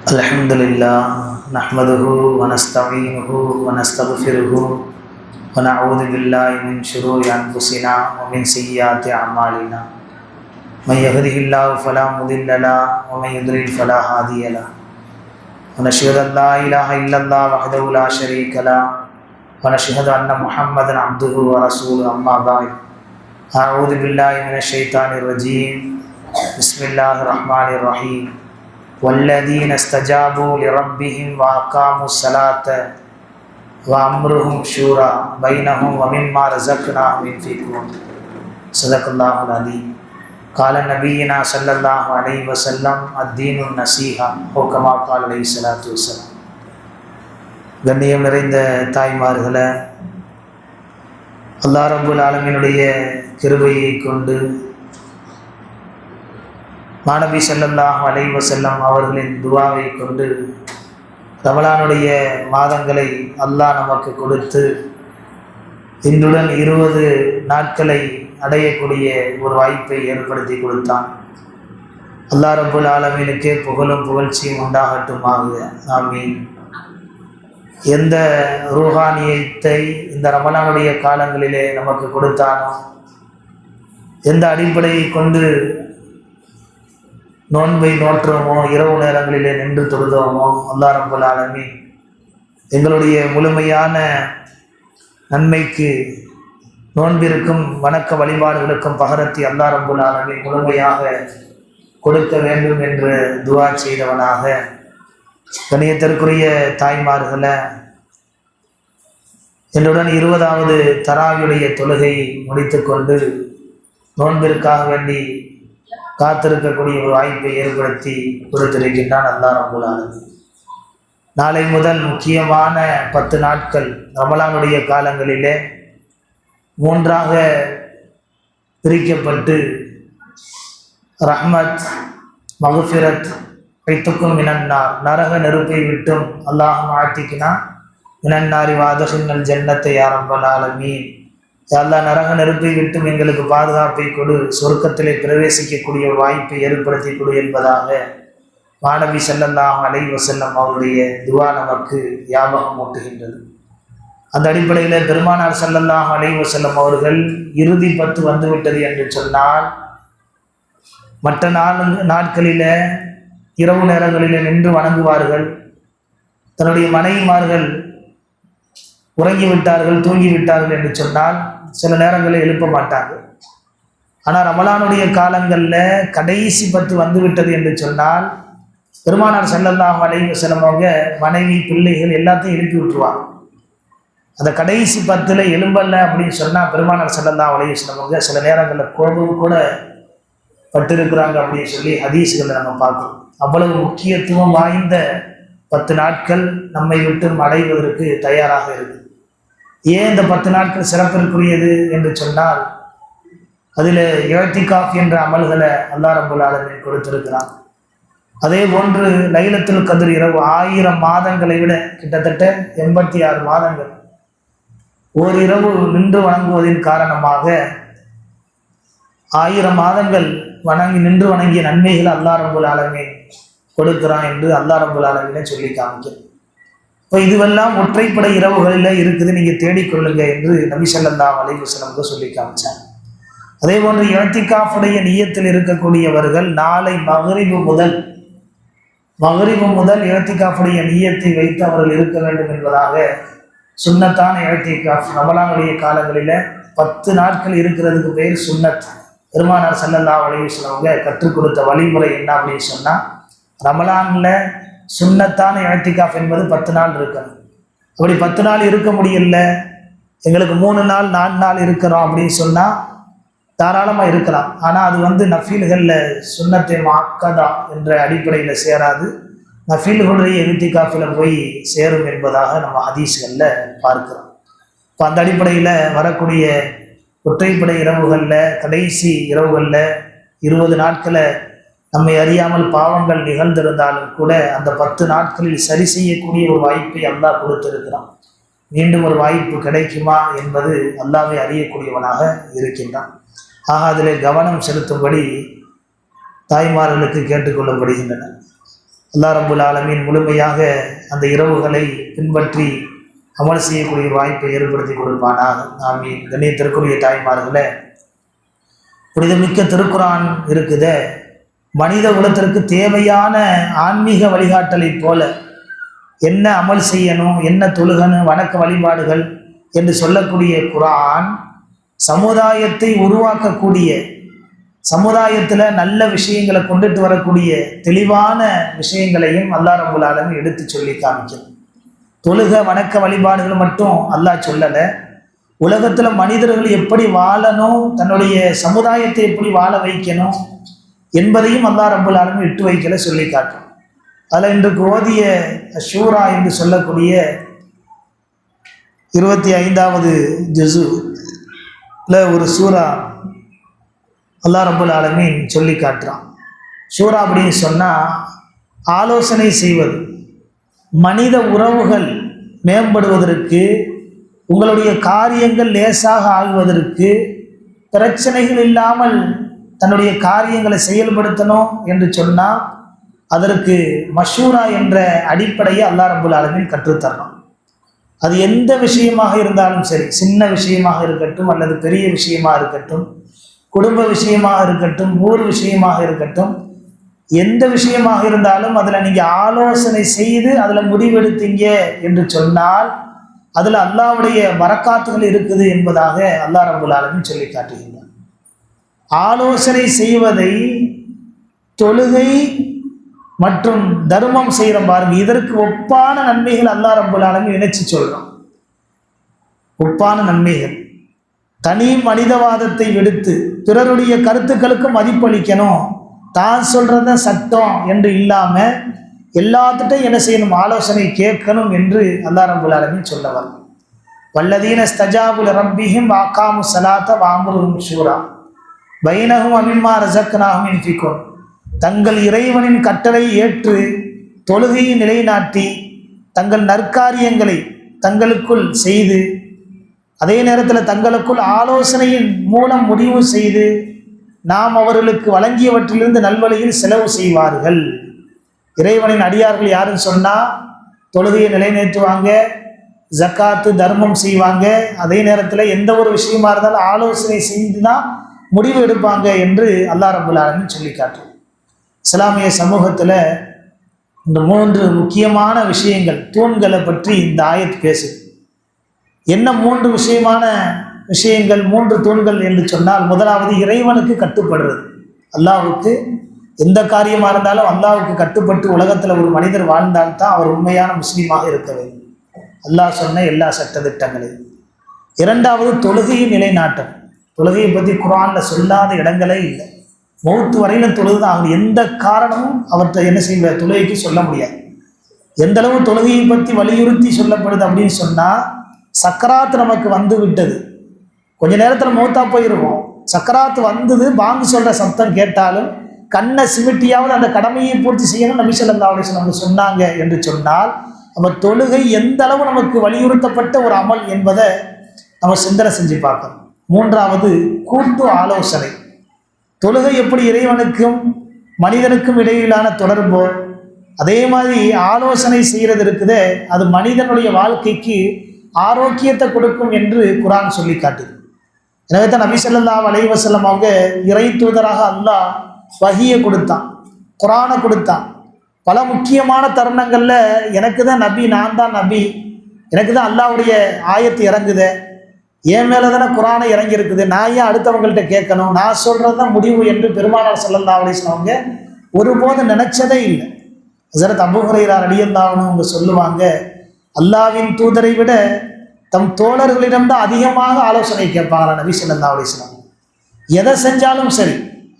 Alhamdulillah, nahmaduhu wa nasta'inuhu wa nastaghfiruhu wa na'udzu billahi min shururi anfusina wa min sayyiati a'malina. May yahdihillahu fala mudilla lahu wa may yudlil fala hadiya lahu. Wa nashhadu an la ilaha illallah wahdahu la sharika lahu wa nashhadu anna Muhammadan abduhu wa rasuluhu amma ba'd. A'udzu billahi minasy syaithanir rajim. Bismillahir rahmanir rahim. والذين استجابوا لربهم وأقاموا الصلاة وأمرهم شورى بينهم ومما رزقناهم ينفقون صدق الله العظيم قال نبينا صلى الله عليه وسلم الدين النصيحة أو كما قال عليه الصلاة والسلام. கண்ணியம் நிறைந்த தாய்மார்களே, அல்லாஹ் ரப்புல் ஆலமீனுடைய கிருபையை கொண்டு மாநபி ஸல்லல்லாஹு அலைஹி வஸல்லம் அவர்களின் துஆவை கொண்டு ரமலானுடைய மாதங்களை அல்லாஹ் நமக்கு கொடுத்து இன்றுடன் 20 நாட்களை அடையக்கூடிய ஒரு வாய்ப்பை ஏற்படுத்தி கொடுத்தான். அல்லாஹ் ரப்புல் ஆலமீனுக்கே புகழும் புகழ்ச்சியும் உண்டாகட்டுமாக. ஆமீன். எந்த ரூஹானியத்தை இந்த ரமலானுடைய காலங்களிலே நமக்கு கொடுத்தானோ, எந்த அடிப்படையை கொண்டு நோன்பை நோற்றோமோ, இரவு நேரங்களிலே நின்று தொழுதோமோ, அல்லாஹ் ரப்புல் ஆலமீன் எங்களுடைய முழுமையான நன்மைக்கு நோன்பிற்கும் வணக்க வழிபாடுகளுக்கும் பகரத்தை அல்லாஹ் ரப்புல் ஆலமீன் முழுமையாக கொடுக்க வேண்டும் என்று துஆ செய்தவனாக, கண்ணியத்திற்குரிய தாய்மார்களே, என்னுடன் 20வது தராவியுடைய தொழுகையை முடித்து கொண்டு நோன்பிற்காக வேண்டி காத்திருக்கக்கூடிய ஒரு வாய்ப்பை ஏற்படுத்தி கொடுத்திருக்கின்றான் அல்லாஹ் ரப்புல் ஆலமீன். நாளை முதல் முக்கியமான 10 நாட்கள் ரமலானுடைய காலங்களிலே 3ஆக பிரிக்கப்பட்டு ரஹ்மத், மக்ஃபிரத், ஐத்துக்கும் மினன்னார், நரக நெருப்பை விட்டும் அல்லாஹும் ஆத்திக்கினா மினன்னாரி வாதகின்னல் ஜன்னத்தை யா ரப்பல் ஆலமீன், அல்லாஹ் நரக நெருப்பை விட்டும் எங்களுக்கு பாதுகாப்பை கொடு, சொர்க்கத்திலே பிரவேசிக்கக்கூடிய வாய்ப்பை ஏற்படுத்தி கொடு என்பதாக மாநபி ஸல்லல்லாஹு அலைஹி வஸல்லம் அவருடைய துஆ நமக்கு ஞாபகம் ஊட்டுகின்றது. அந்த அடிப்படையில் பெருமானார் ஸல்லல்லாஹு அலைஹி வஸல்லம் அவர்கள் இறுதி 10 வந்துவிட்டது என்று சொன்னால், மற்ற நாட்களில் இரவு நேரங்களில் நின்று வணங்குவார்கள். தன்னுடைய மனைவிமார்கள் உறங்கிவிட்டார்கள், தூங்கிவிட்டார்கள் என்று சொன்னால் சில நேரங்களில் எழுப்ப மாட்டார்கள். ஆனால் ரமலானுடைய காலங்களில் கடைசி 10 வந்துவிட்டது என்று சொன்னால் பெருமானார் ஸல்லல்லாஹு அலைஹி வஸல்லம் அவங்க மனைவி, பிள்ளைகள் எல்லாத்தையும் எழுப்பி விட்டுருவாங்க. அந்த கடைசி 10ல் எழும்பல அப்படின்னு சொன்னால் பெருமானார் ஸல்லல்லாஹு அலைஹி வஸல்லம் அவங்க சில நேரங்களில் கோபம் கூட பட்டிருக்கிறாங்க அப்படின்னு சொல்லி ஹதீஸ்களை நம்ம பார்க்குறோம். அவ்வளவு முக்கியத்துவம் வாய்ந்த 10 நாட்கள் நம்மை விட்டு அடைவதற்கு தயாராக இருக்குது. ஏன் இந்த 10 நாட்கள் சிறப்பிற்குரியது என்று சொன்னால், அதில் இஅ்திகாஃப் என்ற அமல்களை அல்லாஹ் ரப்புல் ஆலமீன் கொடுத்திருக்கிறான். அதே போன்று லைலத்துல் கத்ர் இரவு 1000 மாதங்களை விட கிட்டத்தட்ட 86 மாதங்கள் ஓரிரவு நின்று வணங்குவதின் காரணமாக 1000 மாதங்கள் நின்று வணங்கிய நன்மைகளை அல்லாஹ் ரப்புல் ஆலமீன் கொடுக்கிறான் என்று அல்லாஹ் ரப்புல் ஆலமீனை சொல்லி காமிக்கிறான். இப்போ இதுவெல்லாம் ஒற்றைப்படை இரவுகளில் இருக்குது, நீங்கள் தேடிக்கொள்ளுங்க என்று நபி ஸல்லல்லாஹு அலைஹி வஸல்லம் சொல்லி காமிச்சாங்க. அதே போன்று இஅ்திகாஃபுடைய நியத்தில் இருக்கக்கூடியவர்கள் நாளை மக்ரிபு முதல் இஅ்திகாஃபுடைய நியத்தை வைத்து அவர்கள் இருக்க வேண்டும் என்பதாக சுன்னத்தான இஅ்திகாஃப் ரமலானுடைய காலங்களில் 10 நாட்கள் இருக்கிறதுக்கு பேர் சுன்னத். பெருமானார் ஸல்லல்லாஹு அலைஹி வஸல்லம் கற்றுக் கொடுத்த வழிமுறை என்ன அப்படின்னு சொன்னால், ரமலானில் சுன்னத்தான இஅ்திகாஃப் என்பது 10 நாள் இருக்கணும். அப்படி 10 நாள் இருக்க முடியல, எங்களுக்கு 3 நாள் 4 நாள் இருக்கிறோம் அப்படின்னு சொன்னால் தாராளமாக இருக்கலாம். ஆனால் அது நஃபீல்களில் சுன்னத்தை முஅக்கதா என்ற அடிப்படையில் சேராது, நஃபீல்களுடைய இஅ்திகாஃபில் போய் சேரும் என்பதாக நம்ம ஹதீஸ்களில் பார்க்கிறோம். இப்போ அந்த அடிப்படையில் வரக்கூடிய ஒற்றைப்படை இரவுகளில், கடைசி இரவுகளில் 20 நாட்களை நம்மை அறியாமல் பாவங்கள் நிகழ்ந்திருந்தாலும் கூட அந்த 10 நாட்களில் சரி செய்யக்கூடிய ஒரு வாய்ப்பை அல்லாஹ் கொடுத்திருக்கிறான். மீண்டும் ஒரு வாய்ப்பு கிடைக்குமா என்பது அல்லாஹ்வை அறியக்கூடியவனாக இருக்கின்றான். ஆக அதில் கவனம் செலுத்தும்படி தாய்மார்களுக்கு கேட்டுக்கொள்ளப்படுகின்றன. அல்லாஹ் ரப்புல் ஆலமீன் முழுமையாக அந்த இரவுகளை பின்பற்றி அமல் செய்யக்கூடிய வாய்ப்பை ஏற்படுத்தி கொடுப்பானாக. ஆமீன். கண்ணியத்திற்குரிய தாய்மார்களே, புனிதமிக்க திருக்குரான் இருக்குத மனித குலத்திற்கு தேவையான ஆன்மீக வழிகாட்டலை போல என்ன அமல் செய்யணும், என்ன தொழுகணும், வணக்க வழிபாடுகள் என்று சொல்லக்கூடிய குரான் சமுதாயத்தை உருவாக்கக்கூடிய, சமுதாயத்தில் நல்ல விஷயங்களை கொண்டுட்டு வரக்கூடிய தெளிவான விஷயங்களையும் அல்லாஹ் ரப்புல் ஆலமீன் எடுத்து சொல்லி காமிக்கிறது. தொழுக வணக்க வழிபாடுகள் மட்டும் அல்லாஹ் சொல்லலை, உலகத்தில் மனிதர்கள் எப்படி வாழணும், தன்னுடைய சமுதாயத்தை எப்படி வாழ வைக்கணும் என்பதையும் அல்லாஹ் ரப்புல் ஆலமீன் இட்டு வைக்கல சொல்லி காட்டும். அதில் இன்றைக்கு ஓதிய ஷூரா என்று சொல்லக்கூடிய 25வது ஜுஸுல ஒரு சூரா அல்லாஹ் ரப்புல் ஆலமீன் சொல்லி காட்டுறான். ஷூரா அப்படின்னு சொன்னால் ஆலோசனை செய்வது, மனித உறவுகள் மேம்படுவதற்கு, உங்களுடைய காரியங்கள் லேசாக ஆகுவதற்கு, பிரச்சனைகள் இல்லாமல் தன்னுடைய காரியங்களை செயல்படுத்தணும் என்று சொன்னால் அதற்கு மஷூரா என்ற அடிப்படையை அல்லாஹ் ரப்புல் ஆலமீன் கற்றுத்தரணும். அது எந்த விஷயமாக இருந்தாலும் சரி, சின்ன விஷயமாக இருக்கட்டும் அல்லது பெரிய விஷயமாக இருக்கட்டும், குடும்ப விஷயமாக இருக்கட்டும், ஊர் விஷயமாக இருக்கட்டும், எந்த விஷயமாக இருந்தாலும் அதில் நீங்கள் ஆலோசனை செய்து அதில் முடிவெடுத்தீங்க என்று சொன்னால் அதில் அல்லாஹ்வுடைய பரக்காத்துகள் இருக்குது என்பதாக அல்லாஹ் ரப்புல் ஆலமீன் சொல்லி காட்டுகின்றார். ஆலோசனை செய்வதை தொழுகை மற்றும் தர்மம் செய்கிறோம் பாருங்க, இதற்கு ஒப்பான நன்மைகள் அல்லாஹ் ரப்புல் ஆலமீன் இணைச்சு சொல்றோம். ஒப்பான நன்மைகள், தனி மனிதவாதத்தை விடுத்து பிறருடைய கருத்துக்களுக்கு மதிப்பளிக்கணும், தான் சொல்றத சட்டம் என்று இல்லாம எல்லாத்துட்டையும் என்ன செய்யணும், ஆலோசனை கேட்கணும் என்று அல்லாஹ் ரப்புல் ஆலமீன் சொல்லவர். வல்லதீன ஸ்தஜாபு ரப்பிஹிம் வஅகாமு ஸலாத வஅம்ருஹும் ஷூரா பைனஹும் மிம்மா ரஸக்னாஹும் யுன்ஃபிகூன். தங்கள் இறைவனின் கட்டளை ஏற்று தொழுகையை நிலைநாட்டி தங்கள் நற்காரியங்களை தங்களுக்குள் செய்து அதே நேரத்தில் தங்களுக்குள் ஆலோசனையின் மூலம் முடிவு செய்து நாம் அவர்களுக்கு வழங்கியவற்றிலிருந்து நல்வழியில் செலவு செய்வார்கள். இறைவனின் அடியார்கள் யாருன்னு சொன்னால் தொழுகையை நிலைநிறுத்துவாங்க, ஜக்காத்து தர்மம் செய்வாங்க, அதே நேரத்தில் எந்த ஒரு விஷயமா இருந்தாலும் ஆலோசனை செய்து தான் முடிவு எடுப்பாங்க என்று அல்லாஹ் ரப்புல் ஆலமீன் சொல்லி காட்டுறார். இஸ்லாமிய சமூகத்தில் இந்த 3 முக்கியமான விஷயங்கள், தூண்களை பற்றி இந்த ஆயத் பேசுது. என்ன 3 விஷயமான விஷயங்கள், 3 தூண்கள் என்று சொன்னால், முதலாவது இறைவனுக்கு கட்டுப்படுறது. அல்லாஹ்வுக்கு எந்த காரியமாக இருந்தாலும் அல்லாஹ்வுக்கு கட்டுப்பட்டு உலகத்தில் ஒரு மனிதர் வாழ்ந்தால்தான் அவர் உண்மையான முஸ்லீமாக இருக்க வேண்டும், அல்லாஹ் சொன்ன எல்லா சட்டத்திட்டங்களையும். இரண்டாவது தொழுகையை நிலைநாட்டம். தொழுகையை பற்றி குர்ஆனில் சொல்லாத இடங்களே இல்லை. மௌத்து வரையிலும் தொழுதுதான் ஆகணும். எந்த காரணமும் அவர்கிட்ட என்ன செய்ய தொழுகைக்கு சொல்ல முடியாது. எந்த அளவு தொழுகையை பற்றி வலியுறுத்தி சொல்லப்படுது அப்படின்னு சொன்னால், சக்கராத்து நமக்கு வந்து விட்டது, கொஞ்ச நேரத்தில் மௌத்தா போயிருவோம், சக்கராத்து வந்தது, பாங்கு சொல்கிற சத்தம் கேட்டாலும் கண்ணை சிமிட்டியாவது அந்த கடமையை பூர்த்தி செய்யணும் நபி ஸல்லல்லாஹு அலைஹி வஸல்லம் சொன்னாங்க என்று சொன்னால், நம்ம தொழுகை எந்த அளவு நமக்கு வலியுறுத்தப்பட்ட ஒரு அமல் என்பதை நம்ம சிந்தனை செஞ்சு பார்க்கணும். மூன்றாவது கூட்டு ஆலோசனை. தொழுகை எப்படி இறைவனுக்கும் மனிதனுக்கும் இடையிலான தொடர்போ, அதே மாதிரி ஆலோசனை செய்கிறது இருக்குதே, அது மனிதனுடைய வாழ்க்கைக்கு ஆரோக்கியத்தை கொடுக்கும் என்று குர்ஆன் சொல்லி காட்டுது. எனவே தான் நபி ஸல்லல்லாஹு அலைஹி வஸல்லம் அவங்க இறை தூதராக அல்லாஹ் வஹியை கொடுத்தான், குர்ஆனை கொடுத்தான். பல முக்கியமான தருணங்களில் எனக்கு தான் நபி, நான் தான் நபி, எனக்கு தான் அல்லாஹ்வுடைய ஆயத்து இறங்குது, என் மேலே தானே குர்ஆனை இறங்கி இருக்குது, நான் ஏன் அடுத்தவங்கள்ட்ட கேட்கணும், நான் சொல்கிறது தான் முடிவு என்று பெருமானார் ஸல்லல்லாஹு அலைஹி வஸல்லம் அவங்க ஒருபோதும் நினைச்சதே இல்லை. ஹஸரத் அபூ ஹுரைரா ரலியல்லாஹு அன்ஹு அவங்க சொல்லுவாங்க, அல்லாஹ்வின் தூதரை விட தம் தோழர்களிடம்தான் அதிகமாக ஆலோசனை கேட்பாங்களா நபி ஸல்லல்லாஹு அலைஹி வஸல்லம். எதை செஞ்சாலும் சரி,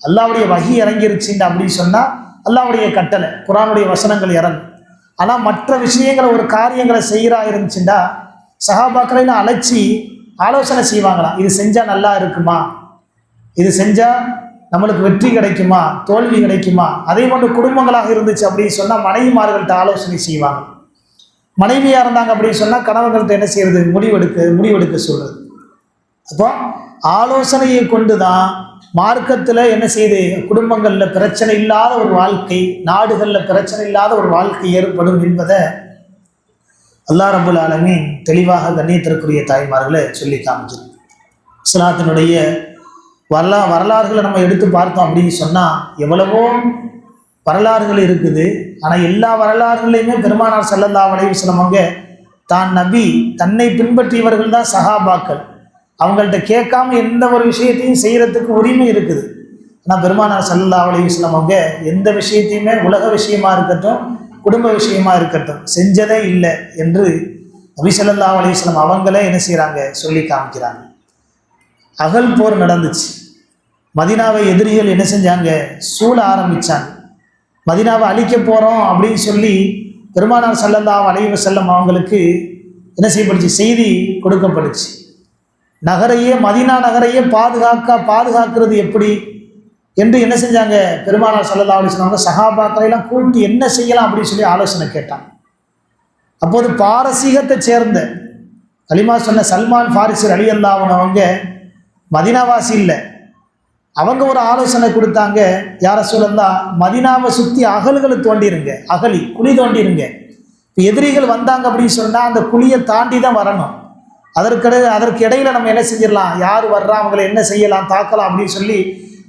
அல்லாஹ்வுடைய வஹி இறங்கிருச்சுன்னு அப்படின்னு சொன்னால் அல்லாஹ்வுடைய கட்டளை, குர்ஆனுடைய வசனங்கள் இறங்கும். ஆனால் மற்ற விஷயங்களை, ஒரு காரியங்களை செய்கிறா இருந்துச்சுன்னா சஹாபாக்களை அழைச்சி ஆலோசனை செய்வாங்களாம். இது செஞ்சால் நல்லா இருக்குமா, இது செஞ்சால் நம்மளுக்கு வெற்றி கிடைக்குமா, தோல்வி கிடைக்குமா. அதே போன்று குடும்பங்களாக இருந்துச்சு அப்படின்னு சொன்னால் மனைவிமார்கள்ட்ட ஆலோசனை செய்வாங்க. மனைவியாக இருந்தாங்க அப்படின்னு சொன்னால் கணவர்கள்ட்ட என்ன செய்யறது, முடிவெடுக்க சொல்கிறது. அப்போ ஆலோசனையை கொண்டு தான் மார்க்கத்தில் என்ன செய்யுது, குடும்பங்களில் பிரச்சனை இல்லாத ஒரு வாழ்க்கை, நாடுகளில் பிரச்சனை இல்லாத ஒரு வாழ்க்கை ஏற்படும் என்பதை அல்லாஹ் ரப்பல் ஆலமீன் தெளிவாக கண்ணியத்திற்குரிய தாய்மார்களை சொல்லி காமிச்சிருக்கு. இஸ்லாத்தினுடைய வரலாறுகளை நம்ம எடுத்து பார்த்தோம் அப்படின்னு சொன்னால் எவ்வளவோ வரலாறுகள் இருக்குது. ஆனால் எல்லா வரலாறுகளையுமே பெருமானார் ஸல்லல்லாஹு அலைஹி வஸல்லம் அவங்க தான் நபி, தன்னை பின்பற்றியவர்கள் தான் சஹாபாக்கள், அவங்கள்ட்ட கேட்காம எந்த ஒரு விஷயத்தையும் செய்கிறதுக்கு உரிமை இருக்குது. ஆனால் பெருமானார் ஸல்லல்லாஹு அலைஹி வஸல்லம் அவங்க எந்த விஷயத்தையுமே உலக விஷயமா இருக்கட்டும், குடும்ப விஷயமா இருக்கட்டும் செஞ்சதே இல்லை என்று நபி ஸல்லல்லாஹு அலைஹி வஸல்லம் அவங்களே என்ன செய்கிறாங்க, சொல்லி காமிக்கிறாங்க. அகல் போர் நடந்துச்சு. மதீனாவை எதிரிகள் என்ன செஞ்சாங்க, சூழ ஆரம்பித்தாங்க. மதீனாவை அழிக்க போகிறோம் அப்படின்னு சொல்லி பெருமானார் ஸல்லல்லாஹு அலைஹி வஸல்லம் அவங்களுக்கு என்ன செய்யப்படுச்சு, செய்தி கொடுக்கப்படுச்சு. நகரையே, மதீனா நகரையே பாதுகாக்கிறது எப்படி என்று என்ன செஞ்சாங்க, பெருமானார் ஸல்லல்லாஹு அலைஹி வஸல்லம் அவங்க சஹாபாக்களெல்லாம் கூட்டி என்ன செய்யலாம் அப்படின்னு சொல்லி ஆலோசனை கேட்டாங்க. அப்போது பாரசீகத்தை சேர்ந்த கலிமா சொன்ன சல்மான் ஃபாரிசி ரலியல்லாஹு அன்ஹு அவங்க மதீனாவாசி இல்லை, அவங்க ஒரு ஆலோசனை கொடுத்தாங்க. யார சொல்லலாம், மதீனாவை சுற்றி அகல்களை தோண்டிருங்க, அகலி குழி தோண்டிருங்க. இப்போ எதிரிகள் வந்தாங்க அப்படின்னு சொன்னால் அந்த குழியை தாண்டி தான் வரணும். அதற்கு இடையில நம்ம என்ன செஞ்சிடலாம், யார் வர்றா, அவங்களை என்ன செய்யலாம், தாக்கலாம் அப்படின்னு சொல்லி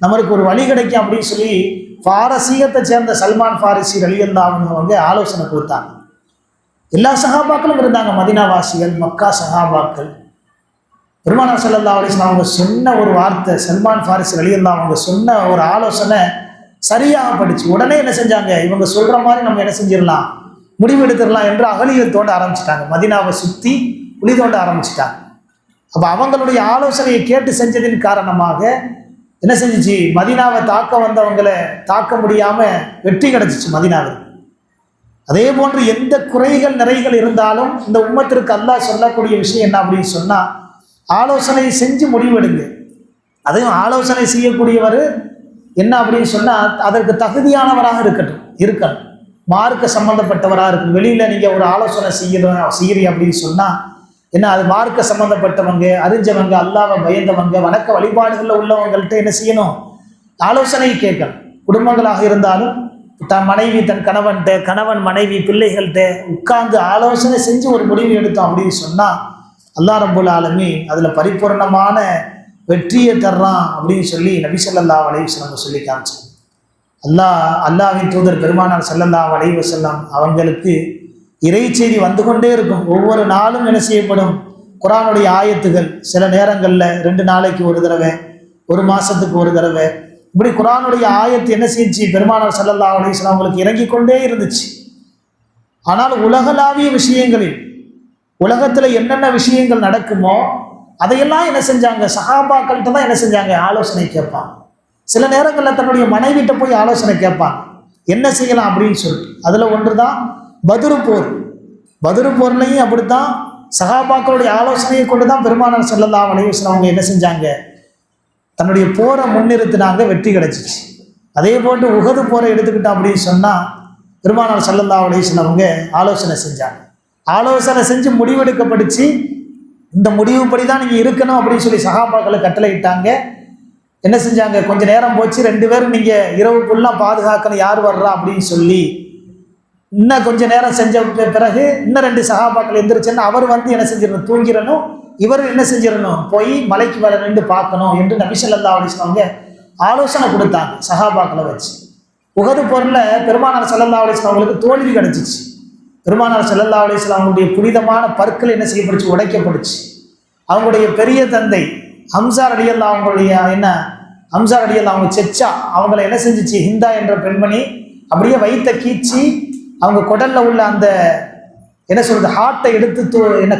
நம்மளுக்கு ஒரு வழி கிடைக்கும் அப்படின்னு சொல்லி பாரசீகத்தை சேர்ந்த சல்மான் ஃபாரிசி ரலியல்லாஹு அன்ஹு அவங்க ஆலோசனை கொடுத்தாங்க. எல்லா சஹாபாக்களும் இருந்தாங்க, மதீனாவாசிகள், மக்கா சஹாபாக்கள். பெருமானார் ஸல்லல்லாஹு அலைஹி வஸல்லம் அவங்க சொன்ன ஒரு வார்த்தை, சல்மான் ஃபாரிசி ரலியல்லாஹு அவங்க சொன்ன ஒரு ஆலோசனை சரியாக படிச்சு உடனே என்ன செஞ்சாங்க, இவங்க சொல்கிற மாதிரி நம்ம என்ன செஞ்சிடலாம், முடிவெடுத்துடலாம் என்று அகலிகள் தோண்ட ஆரம்பிச்சிட்டாங்க. மதீனாவை சுற்றி குழி தோண்ட ஆரம்பிச்சிட்டாங்க. அப்போ அவங்களுடைய ஆலோசனையை கேட்டு செஞ்சதின் காரணமாக என்ன செஞ்சிச்சு, மதீனாவை தாக்க வந்தவங்களை தாக்க முடியாமல் வெற்றி கிடச்சிச்சு மதீனாவில். அதே போன்று எந்த குறைகள் நிறைகள் இருந்தாலும் இந்த உம்மத்திற்கு அல்லாஹ் சொல்லக்கூடிய விஷயம் என்ன அப்படின்னு சொன்னால், ஆலோசனை செஞ்சு முடிவெடுங்க. அதையும் ஆலோசனை செய்யக்கூடியவர் என்ன அப்படின்னு சொன்னால் அதற்கு தகுதியானவராக இருக்கணும், மார்க்க சம்மந்தப்பட்டவராக இருக்கணும். வெளியில் நீங்கள் ஒரு ஆலோசனை செய்கிறீங்க அப்படின்னு சொன்னால் என்ன, அது மார்க்க சம்மந்தப்பட்டவங்க, அறிஞ்சவங்க, அல்லாஹ்வை பயந்தவங்க, வணக்க வழிபாடுகளில் உள்ளவங்கள்ட்ட என்ன செய்யணும், ஆலோசனை கேட்கணும். குடும்பங்களாக இருந்தாலும் தன் மனைவி தன் கணவன்கிட்ட, கணவன் மனைவி பிள்ளைகள்கிட்ட உட்கார்ந்து ஆலோசனை செஞ்சு ஒரு முடிவு எடுத்தோம் அப்படின்னு சொன்னால் அல்லாஹ் ரப்பல் ஆலமீன் அதில் பரிபூர்ணமான வெற்றியை தர்றான் அப்படின்னு சொல்லி நபி ஸல்லல்லாஹு அலைஹி வஸல்லம் சொல்லி காமிச்சாங்க. அல்லாஹ்வின் தூதர் பெருமானார் ஸல்லல்லாஹு அலைஹி வஸல்லம் அவங்களுக்கு இறை செய்தி வந்து கொண்டே இருக்கும். ஒவ்வொரு நாளும் என்ன செய்யப்படும், குர்ஆனுடைய ஆயத்துகள் சில நேரங்களில் 2 நாளைக்கு ஒரு தடவை, ஒரு மாதத்துக்கு ஒரு தடவை, இப்படி குர்ஆனுடைய ஆயத்து என்ன செஞ்சு பெருமானார் ஸல்லல்லாஹு அலைஹி வஸல்லம் அவங்களுக்கு இறங்கி கொண்டே இருந்துச்சு. ஆனால் உலகளாவிய விஷயங்களில், உலகத்தில் என்னென்ன விஷயங்கள் நடக்குமோ அதையெல்லாம் என்ன செஞ்சாங்க, சஹாபாக்கள்கிட்ட தான் என்ன செஞ்சாங்க, ஆலோசனை கேட்பாங்க. சில நேரங்களில் தன்னுடைய மனைவிட்ட போய் ஆலோசனை கேட்பாங்க, என்ன செய்யலாம் அப்படின்னு சொல்லிட்டு. அதில் ஒன்று தான் பத்ரு போர். பத்ரு போர்லையும் அப்படித்தான் சஹாபாக்களுடைய ஆலோசனையை கொண்டு தான் பெருமானார் ஸல்லல்லாஹு அலைஹி வஸல்லம் அவங்க என்ன செஞ்சாங்க, தன்னுடைய போரை முன்னிறுத்தினாங்க, வெற்றி கிடைச்சிச்சு. அதே போன்று உஹது போரை எடுத்துக்கிட்டோம் அப்படின்னு சொன்னால் பெருமானார் ஸல்லல்லாஹு அலைஹி வஸல்லம் அவங்க ஆலோசனை செஞ்சாங்க. ஆலோசனை செஞ்சு முடிவெடுக்கப்பட்டுச்சு. இந்த முடிவுப்படி தான் நீங்கள் இருக்கணும் அப்படின்னு சொல்லி சஹாபாக்களை கட்டளையிட்டாங்க. என்ன செஞ்சாங்க, கொஞ்சம் நேரம் போச்சு, 2 பேரும் நீங்கள் இரவுக்குள்ளே பாதுகாக்கணும், யார் வர்றா அப்படின்னு சொல்லி இன்னும் கொஞ்சம் நேரம் செஞ்ச பிறகு இன்னும் 2 சஹாபாக்கள் எந்திரிச்சுன்னா அவர் வந்து என்ன செஞ்சிடணும், தூங்கிடணும், இவர் என்ன செஞ்சிடணும், போய் மலைக்கு மேலே நின்று பார்க்கணும் என்று நபி ஸல்லல்லாஹு அலைஹி வஸல்லம் அவங்க ஆலோசனை கொடுத்தாங்க சஹாபாக்களை வச்சு. உஹது போரில் பெருமானார் ஸல்லல்லாஹு அலைஹி வஸல்லம் அவங்களுக்கு தோல்வி கிடச்சிச்சு. பெருமானார் ஸல்லல்லாஹு அலைஹி வஸல்லம் அவங்களுடைய புனிதமான பற்கள் என்ன செய்யப்படுச்சு, உடைக்கப்படுச்சு. அவங்களுடைய பெரிய தந்தை ஹம்ஸா ரலியல்லாஹு அவங்களுடைய ஹம்ஸா ரலியல்லாஹு அவங்க செச்சா அவங்கள என்ன செஞ்சிச்சு, ஹிந்தா என்ற பெண்மணி அப்படியே வயிற்ற கீச்சி அவங்க குடல்ல உள்ள அந்த என்ன சொல்றது ஹார்ட்டை எடுத்து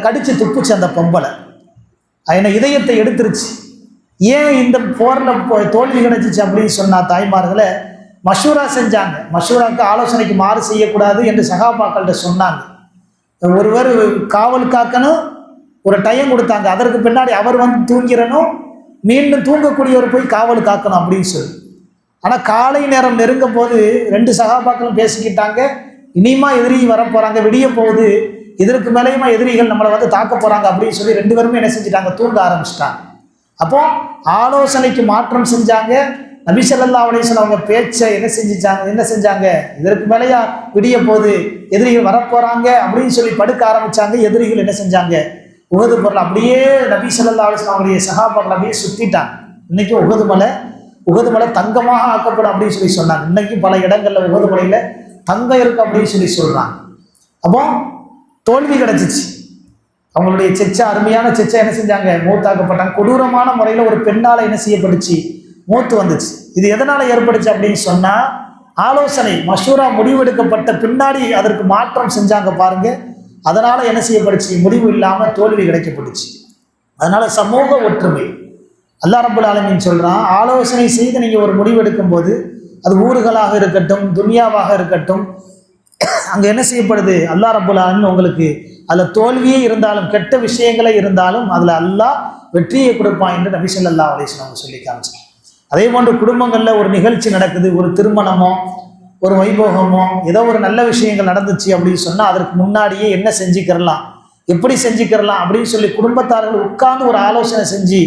கடிச்சு துப்புச்சு. அந்த பொம்பளை என்ன இதயத்தை எடுத்துருச்சு. ஏன் இந்த போரில் தோல்வி கிடைச்சிச்சு அப்படின்னு சொன்னால் தாய்மார்களை மஷூரா செஞ்சாங்க. மஷூராக்கு ஆலோசனைக்கு மாறு செய்யக்கூடாது என்று சஹாபாக்கள்கிட்ட சொன்னாங்க. ஒருவர் காவல் காக்கணும், ஒரு டைம் கொடுத்தாங்க, அதற்கு பின்னாடி அவர் வந்து தூங்கிறணும், மீண்டும் தூங்கக்கூடியவர் போய் காவல் காக்கணும் அப்படின்னு சொல்லி. ஆனால் காலை நேரம் நெருங்கும் போது 2 சஹாபாக்களும் பேசிக்கிட்டாங்க, இனிமா எதிரி வரப்போகிறாங்க, விடிய போகுது, இதற்கு மேலேயுமா எதிரிகள் நம்மளை வந்து தாக்க போகிறாங்க அப்படின்னு சொல்லி 2 பேருமே என்ன செஞ்சுட்டாங்க, தூங்க ஆரம்பிச்சிட்டாங்க. அப்போ ஆலோசனைக்கு மாற்றம் செஞ்சாங்க. நபி ஸல்லல்லாஹு அலைஹி வஸல்லம் அவங்க பேச்சை என்ன செஞ்சாங்க, இதற்கு மேலேயா விடிய போது, எதிரிகள் வரப்போறாங்க அப்படின்னு சொல்லி படுக்க ஆரம்பிச்சாங்க. எதிரிகள் என்ன செஞ்சாங்க, உஹது பொருள் அப்படியே நபி ஸல்லல்லாஹு அலைஹி வஸல்லம் அவருடைய சஹாபாக்கள் அப்படியே சுத்திட்டாங்க. இன்னைக்கு உஹது மலை தங்கமாக ஆக்கப்படும் அப்படின்னு சொல்லி சொன்னாங்க. இன்னைக்கு பல இடங்கள்ல உஹது மலையில தங்கம் இருக்கு அப்படின்னு சொல்லி சொல்றாங்க. அப்போ தோல்வி கிடைச்சிச்சு. அவங்களுடைய செச்சா, அருமையான செச்சா என்ன செஞ்சாங்க, மூத்தாக்கப்பட்டாங்க. கொடூரமான முறையில் ஒரு பெண்ணால் என்ன செய்யப்பட்டுச்சு, மூத்து வந்துச்சு. இது எதனால ஏற்படுச்சு அப்படின்னு சொன்னா, ஆலோசனை மஷூரா முடிவெடுக்கப்பட்ட பின்னாடி அதற்கு மாற்றம் செஞ்சாங்க பாருங்க. அதனால என்ன செய்யப்படுச்சு, முடிவு இல்லாம தோல்வி கிடைக்கப்பட்டுச்சு. அதனால சமூக ஒற்றுமை அல்லாஹ் ரப்பல் ஆலமீன் சொல்றான், ஆலோசனை செய்து நீங்க ஒரு முடிவு எடுக்கும் போது, அது ஊர்களாக இருக்கட்டும், துனியாவாக இருக்கட்டும், அங்க என்ன செய்யப்படுது, அல்லாஹ் ரப்பல் ஆலமீன் உங்களுக்கு அதுல தோல்வியே இருந்தாலும், கெட்ட விஷயங்களே இருந்தாலும் அதுல அல்லாஹ் வெற்றியை கொடுப்பான் என்று நபி ஸல்லல்லாஹு அலைஹி வஸல்லம் சொல்லி காமிச்சாங்க. அதே போன்று குடும்பங்கள்ல ஒரு நிகழ்ச்சி நடக்குது, ஒரு திருமணமோ ஒரு வைபோகமோ ஏதோ ஒரு நல்ல விஷயங்கள் நடந்துச்சு அப்படின்னு சொன்னா, அதற்கு முன்னாடியே என்ன செஞ்சுக்கிறலாம், எப்படி செஞ்சுக்கிறலாம் அப்படின்னு சொல்லி குடும்பத்தார்கள் உட்கார்ந்து ஒரு ஆலோசனை செஞ்சு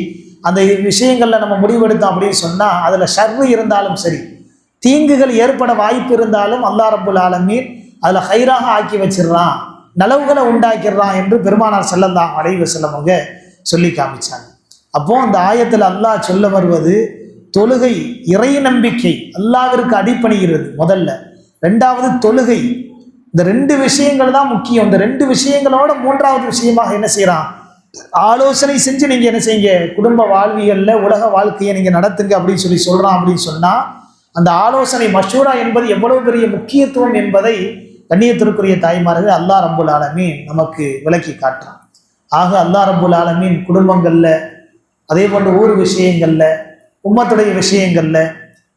அந்த விஷயங்கள்ல நம்ம முடிவெடுத்தோம் அப்படின்னு சொன்னா, அதுல ஷர்ரு இருந்தாலும் சரி, தீங்குகள் ஏற்பட வாய்ப்பு இருந்தாலும் அல்லாஹ் ரப்புல் ஆலமீன் அதுல ஹைராக ஆக்கி வச்சிடறான், நலவுகளை உண்டாக்கிடுறான் என்று பெருமானார் ஸல்லல்லாஹு அலைஹி வஸல்லம் அவங்க சொல்லி காமிச்சாங்க. அப்போ அந்த ஆயத்தில் அல்லாஹ் சொல்ல வருவது, தொழுகை, இறை நம்பிக்கை, அல்லாஹ்விற்கு அடிபணிகிறது முதல்ல. ரெண்டாவது தொழுகை. இந்த ரெண்டு விஷயங்கள் தான் முக்கியம். இந்த ரெண்டு விஷயங்களோட மூன்றாவது விஷயமாக என்ன செய்யறான், ஆலோசனை செஞ்சு நீங்க என்ன செய்யுங்க, குடும்ப வாழ்வியல்ல உலக வாழ்க்கையை நீங்க நடத்துங்க அப்படின்னு சொல்லி சொல்றான். அப்படின்னு சொன்னா, அந்த ஆலோசனை மஷூரா என்பது எவ்வளவு பெரிய முக்கியத்துவம் என்பதை கண்ணியத்திற்குரிய தாய்மார்கள் அல்லாஹ் ரப்புல் ஆலமீன் நமக்கு விளக்கி காட்டுறான். ஆக அல்லாஹ் ரப்புல் ஆலமீன் குடும்பங்கள்ல, அதே போன்று ஊர் விஷயங்கள்ல, உம்மத்துடைய விஷயங்கள்ல,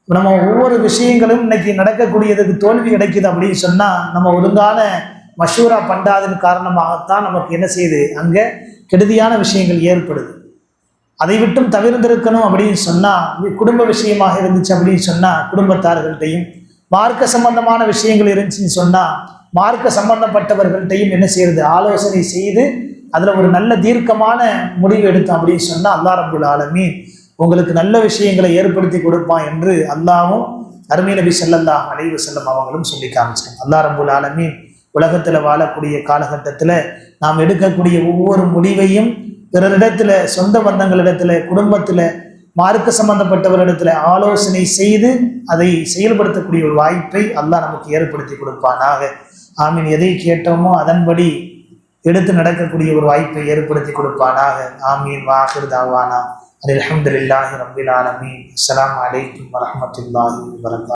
நம்ம ஒவ்வொரு விஷயங்களும் இன்னைக்கு நடக்கக்கூடியதுக்கு தோல்வி கிடைக்குது அப்படின்னு சொன்னா, நம்ம ஒழுங்கான மஷூரா பண்டாதன் காரணமாகத்தான் நமக்கு என்ன செய்யுது, அங்க கெடுதியான விஷயங்கள் ஏற்படுது. அதை விட்டும் தவிர்ந்திருக்கணும் அப்படின்னு சொன்னா, குடும்ப விஷயமாக இருந்துச்சு அப்படின்னு சொன்னா குடும்பத்தார்கள்ட்டையும், மார்க்க சம்பந்தமான விஷயங்கள் இருந்துச்சுன்னு சொன்னா மார்க்க சம்பந்தப்பட்டவர்கள்ட்டையும் என்ன செய்யறது, ஆலோசனை செய்து அதுல ஒரு நல்ல தீர்க்கமான முடிவு எடுத்தோம் அப்படின்னு சொன்னா அல்லாஹ் ரப்புல் ஆலமீன் உங்களுக்கு நல்ல விஷயங்களை ஏற்படுத்தி கொடுப்பான் என்று அல்லாஹ்வும் அருமை நபி ஸல்லல்லாஹு அலைஹி வஸல்லம் அவங்களும் சொல்லி காமிச்சாங்க. அல்லாஹ் ரப்புல் ஆலமீன் உலகத்துல வாழக்கூடிய காலகட்டத்துல நாம் எடுக்கக்கூடிய ஒவ்வொரு முடிவையும் பிறரிடத்துல, சொந்த பந்தங்களிடத்துல, குடும்பத்துல, மார்க்க சம்பந்தப்பட்டவரிடத்துல ஆலோசனை செய்து அதை செயல்படுத்தக்கூடிய ஒரு வாய்ப்பை அல்லாஹ் நமக்கு ஏற்படுத்தி கொடுப்பானாக. ஆமீன். எதை கேட்டோமோ அதன்படி எடுத்து நடக்கக்கூடிய ஒரு வாய்ப்பை ஏற்படுத்தி கொடுப்பானாக. ஆமீன். வாஹிர் தாவானா அல்ஹம்துலில்லாஹி ரப்பில் ஆலமீன். அஸ்ஸலாமு அலைக்கும் வரஹ்மத்துல்லாஹி வபரகாத்துஹு.